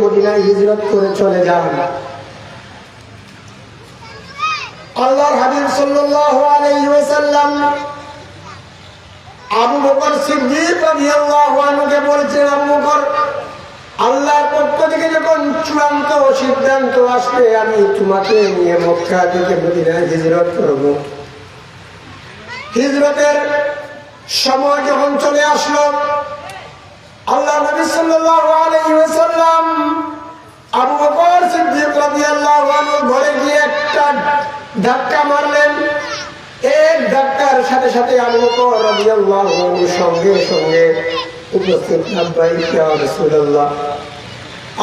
মদিনায় হিজরত করে চলে যান। আল্লাহর হাবিব সাল্লাল্লাহু আলাইহি ওয়াসাল্লাম আবু বকর সিদ্দিক রাদিয়াল্লাহু আনহুকে বলছেন, আবু বকর, আল্লাহর পক্ষ থেকে যখন চূড়ান্ত সিদ্ধান্ত আসবে আমি তোমাকে নিয়ে মক্কা থেকে মদিনায় হিজরত করব। হিজরতের সময় যখন চলে আসলো, আল্লাহ নবী সাল্লাল্লাহু আলাইহি ওয়াসাল্লাম আবু বকর সিদ্দিক রাদিয়াল্লাহু আনহু ঘরে গিয়ে একটা ধাক্কা মারলেন। এক ধাক্কার সাথে সাথে আবু বকর রাদিয়াল্লাহু আনহু সঙ্গে সঙ্গে উপস্থিত, লাব্বাইক ইয়া রাসূলুল্লাহ।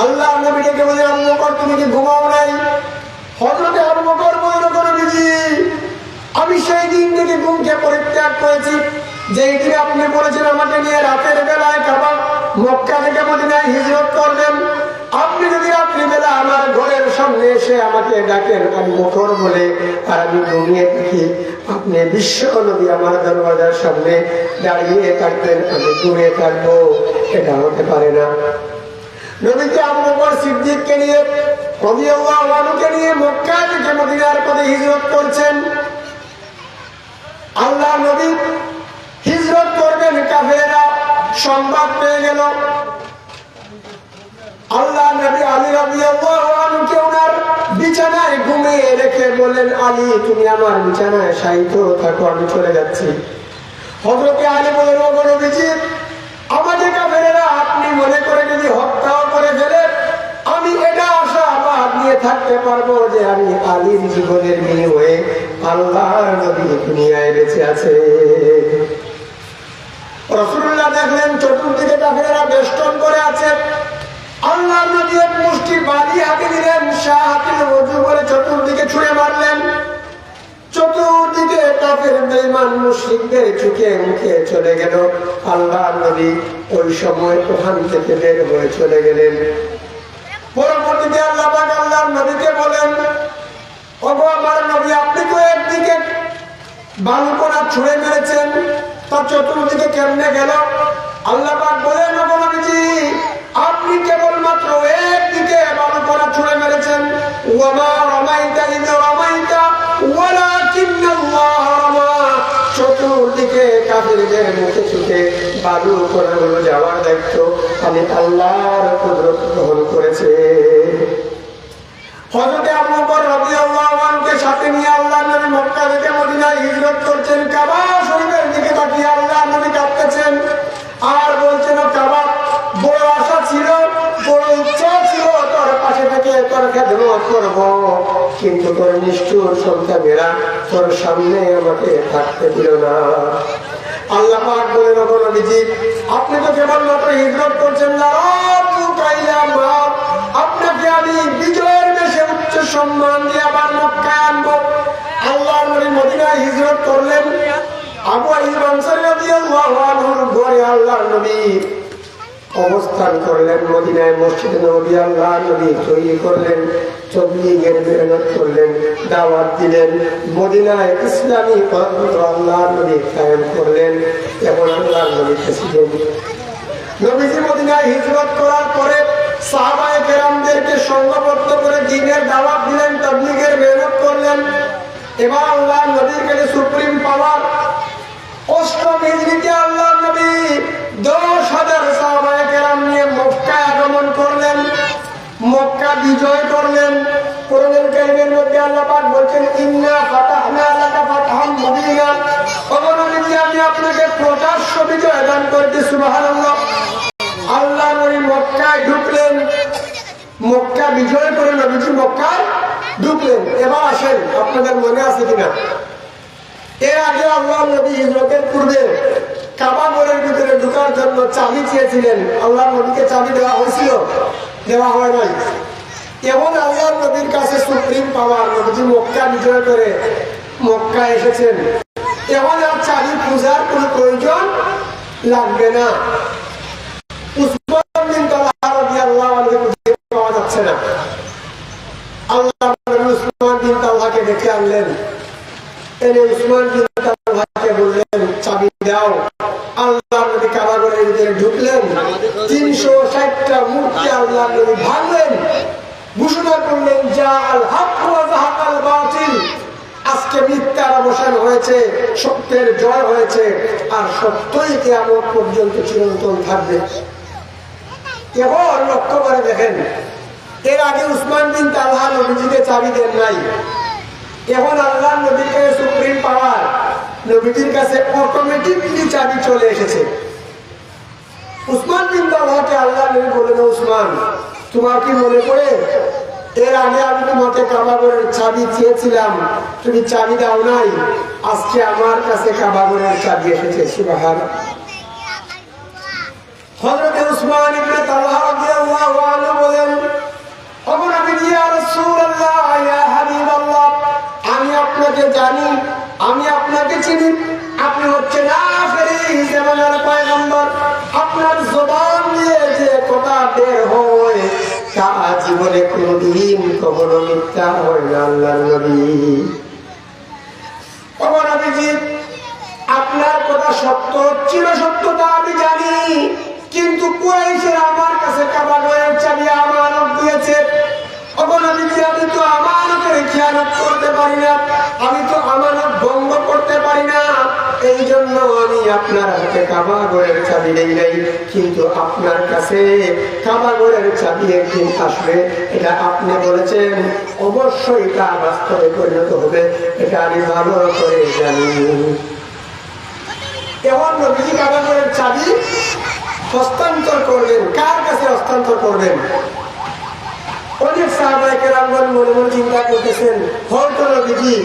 আল্লাহ নবীকে বলেন, আবু বকর তুমি কি ঘুমাও নাই? হযরত আবু বকর বললেন, নবীজি আমি সেই দিন থেকে ঘুমকে পরিত্যাগ করেছি যেই দিনে আপনি বলেছেন আমাকে নিয়ে রাতের বেলায় কাবা মক্কা থেকে মদিনায় হিজরত করবেন। আপনি যদি রাত্রিবেলা আমার ঘরের সামনে এসে আমাকে ডাকেন আবু বকর বলে, আর আমি ঘুমিয়ে থাকি, আপনি বিশ্ব নবী আমার দরওয়াজার সামনে দাঁড়িয়ে থাকবেন, আমি ঘুমিয়ে থাকবো, এটা হতে পারে না। নবীজি আবু বকর সিদ্দিককে নিয়ে রাদিয়াল্লাহু আনহুকে নিয়ে মক্কা থেকে মদিনার পথে হিজরত করছেন। আল্লাহ নবী হিজরত করবেন, কাফেররা সংবাদ পেয়ে গেল। আল্লাহ নবী আলী রাদিয়াল্লাহু আনহুকে ওনার বিছানায় ঘুমিয়ে রেখে বললেন, আলী তুমি আমার বিছানায় শায়িত থাকো, আমি চলে যাচ্ছি। হযরত আলী বললেন, ও নবীজি আমাকে কাফেররা আপনি মনে করে যদি হত্যাও করে ফেলে, আমি এটা আশাবাদ নিয়ে থাকতে পারবো যে আমি আলীর জীবনের বিনিময়ে আল্লাহর নবী দুনিয়ায় বেঁচে আছে। রাসূলুল্লাহ দেখলেন চতুর্দিকে কাফেররা বেষ্টন করে আছে। আল্লাহর নবী এক মুষ্টি বালি হাতে নিলেন, হাতে ওযু করে চতুর্দিকে ছুঁড়ে মারলেন। চতুর্দিকে কাফের বেঈমান মুশরিকদের চোখে মুখে চলে গেল। আল্লাহর নবী ওই সময় ওখান থেকে বের হয়ে চলে গেলেন। পরবর্তীতে আল্লাহ পাক আল্লাহর নবীকে বলেন, ওগো আমার নবী আপনি তো একদিকে বালুকণা ছুঁড়ে মেরেছেন, তার চতুর্দিকে কেমনে গেল? আল্লাহ পাক বলেন, ওগো নবীজি আপনি কেবলমাত্র একদিকে বালুকণা ছুঁড়ে মেরেছেন। ওয়ামা রামাইতা ইয রামাইতা ওয়ালাকিন্নাল্লাহ রামা। চতুর্দিকে কাফিরদের মুখে চোখে বালুকণাগুলো যাওয়ার দায়িত্ব আমি আল্লাহর কুদরত গ্রহণ করেছে। হযরত আবু বকর রাদিয়াল্লাহু আনহুকে সাথে নিয়ে আল্লাহর নবী মক্কা থেকে মদিনায় হিজরত করছেন। কাবা শরীফের দিকে তাকিয়ে আল্লাহর নবী কাঁদতেছেন আর বলছেন, ও কাবা বড় আশা ছিল, বড় ইচ্ছা ছিল তোর পাশে থেকে তোর খেদমত করব, কিন্তু তোর নিষ্ঠুর সন্তানেরা তোর সামনে আমাকে থাকতে দিল না। আল্লাহ পাক বলেন, ও নবীজি আপনি তো কেবলমাত্র হিজরত করছেন না, আপনাকে আমি বিজয়ের বেশে উচ্চ সম্মান দিয়ে আবার মক্কায় আনবো। আল্লাহর নবী মদিনায় হিজরত করলেন। আবু আইয়ুব আনসারী রাদিয়াল্লাহু আনহুর ঘরে আল্লাহর নবী অবস্থান করলেন। মদিনায় মসজিদে নববী আল্লাহর নবী তৈরি করলেন, তবলীগের মেহনত করলেন, দাওয়াত দিলেন। মদিনায় ইসলামী পরম্পরা আল্লাহর নবী কায়েম করলেন। এবং আল্লাহর নবী প্রেসিডেন্ট। নবীজি মদিনায় হিজরত করার পরে সাহাবায়ে কেরামদেরকে সংঘবদ্ধ করে দ্বীনের দাওয়াত দিলেন, তাবলীগের মেহনত করলেন। এবার আল্লাহর নবীর কাছে সুপ্রিম পাওয়ার। অষ্টম হিজরিতে আল্লাহর নবী 10,000 সাহাবায়ে কেরাম নিয়ে মক্কায় আগমন করলেন, মক্কা বিজয় করলেন। কোরআনুল কারীমের মধ্যে আল্লাহ পাক বলেন, ইন্না ফাতাহনা লাকা ফাতহাম মুবিনা। ওগো নবী আমি আপনাকে প্রকাশ্য বিজয় দান করতে। সুবহানাল্লাহ। আল্লাহ নবী মক্কায় ঢুকলেন, মক্কা বিজয় করে নবীজি মক্কায় ঢুকলেন। এবার আসেন, আপনাদের মনে আছে কিনা, এর আগে আল্লাহ নবী হিজরতের পূর্বে কাবা ঘরের ভিতরে ঢোকার জন্য চাবি চেয়েছিলেন। আল্লাহ নবীকে চাবি দেওয়া হয়েছিল? দেওয়া হয় নাই। এবং আল্লাহ নবীর কাছে সুপ্রিম পাওয়ার, নবীজি মক্কা বিজয় করে মক্কা এসেছেন। এখন আর চাবি পূজার কোনো প্রয়োজন লাগবে না। উসমান বিন তালহা রাদিয়াল্লাহু আনহু খুঁজে পাওয়া যাচ্ছে না। আল্লাহ নবী উসমান বিন তালহাকে ডেকে আনলেন। এনে উসমান বিন তালহাকে বললেন, চাবি দাও। আল্লাহ নবী কাবা ঘরের ভিতরে ঢুকলেন। 360টা মূর্তি আল্লাহ আল্লাহ নবী ভাঙলেন, ঘোষণা করলেন জাআল হক ওয়া যাহাকাল বাতিল, আজকে মিথ্যার অবসান হয়েছে, সত্যের জয় হয়েছে, আর সত্যই কিয়ামত পর্যন্ত চিরন্তন থাকবে। এবার লক্ষ্য করে দেখেন, এর আগে উসমান বিন তালহা নবীজিকে চাবি দেন নাই, এখন আল্লাহ নবীর কাছে সুপ্রিম পাওয়ার, নবীজির কাছে অটোমেটিকলি চাবি চলে এসেছে। উসমান বিন তালহাকে আল্লাহ নবী বলেন, উসমান তোমার কি মনে পড়ে এর আগে আমি তোমাকে কাবা ঘরের চাবি চেয়েছিলাম, তুমি চাবি দাও নাই, আজকে আমার কাছে কাবা ঘরের চাবি এসেছে। সুবহানাল্লাহ। হযরত উসমান ইবনে তালহা রাদিয়াল্লাহু আনহু বলেন, ওগো নবী ইয়া রাসূলুল্লাহ ইয়া হাবিবাল্লাহ, আমি আপনাকে জানি, আমি আপনাকে চিনি, আপনি হচ্ছেন আখিরি জামানার পয়গম্বর, আপনার জবান দিয়ে যে কথা বের হয় তা জীবনে কোনদিন কখনো মিথ্যা হয় না। আল্লাহর নবী, ওগো নবীজি আপনার কথা সত্য, চির সত্যতা আমি জানি, কিন্তু কুরাইশের আমার কাছে কাবা ঘরের চাবি আমানত দিয়েছে। ওগো নবীজি আমি তো আমানতের খেয়ানত করতে পারি না, আমি তো আমানত ভঙ্গ করতে পারি না, এই জন্য আমি আপনার হাতে কাবা ঘরের চাবি দেই নাই, কিন্তু আপনার কাছে কাবা ঘরের চাবি একদিন আসবে, এটা আপনি বলেছেন, অবশ্যই তা বাস্তবে পরিণত হবে, এটা আমি ভালো করে জানি। এমন নবীজি কাবা ঘরের চাবি হস্তান্তর করবেন, কার কাছে হস্তান্তর করবেন? অনেক সাহাবায়ে কেরামগণ মনে মনে চিন্তা করতেছেন, হয়তো নবীজি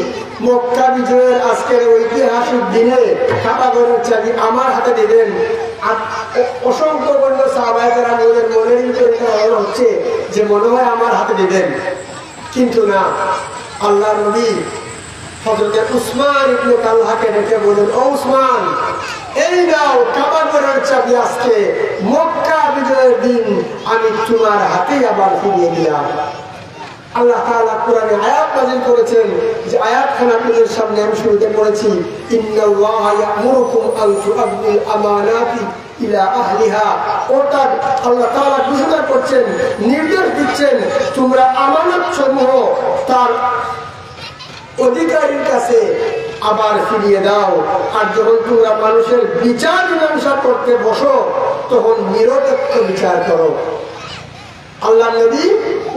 মক্কা বিজয়ের আজকের ঐতিহাসিক দিনে কাবা ঘরের চাবি আমার হাতে দিবেন। আর অসংখ্য গণ্য সাহাবায়ে কেরামগণের মনের ভিতরে হচ্ছে যে মনে হয় আমার হাতে দিবেন, কিন্তু না, আল্লাহর নবী হযরত উসমান ইবনে তালহাকে ডেকে বলেন, ও উসমান, এই নাও কাবা ঘরের চাবি, আজকে মক্কা বিজয়ের দিন আমি তোমার হাতে আবার ফিরিয়ে দিলাম। আল্লাহ তাআলা কোরআনে আয়াত নাযিল করেছেন, যে আয়াতখানা আপনাদের সামনে আমি শুরুতে পড়েছি, ইন্নাল্লাহা ইয়া'মুরুকুম আন তু'আদ্দুল আমানাতি ইলা আহলিহা, অর্থাৎ আল্লাহ তাআলা ঘোষণা করছেন, নির্দেশ দিচ্ছেন, তোমরা আমানত সমূহ তার অধিকারীর কাছে আবার ফিরিয়ে দাও, আর যখন তোমরা মানুষের বিচার মীমাংসা করতে বসো তখন নিরপেক্ষ বিচার করো। আল্লাহ নবী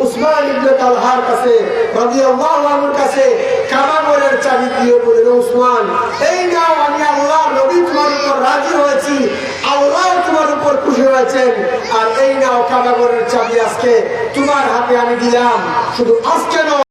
উসমান ইবনে তালহার কাছে রাদিয়াল্লাহু আনহুর কাছে কাবা ঘরের চাবি দিয়ে বলেন, উসমান, এই নাও, আমি আল্লাহ নবী তোমার উপর রাজি হয়েছি, আল্লাহ তোমার উপর খুশি হয়েছেন, আর এই নাও কাবা ঘরের চাবি আজকে তোমার হাতে আমি দিলাম, শুধু আজকে নয়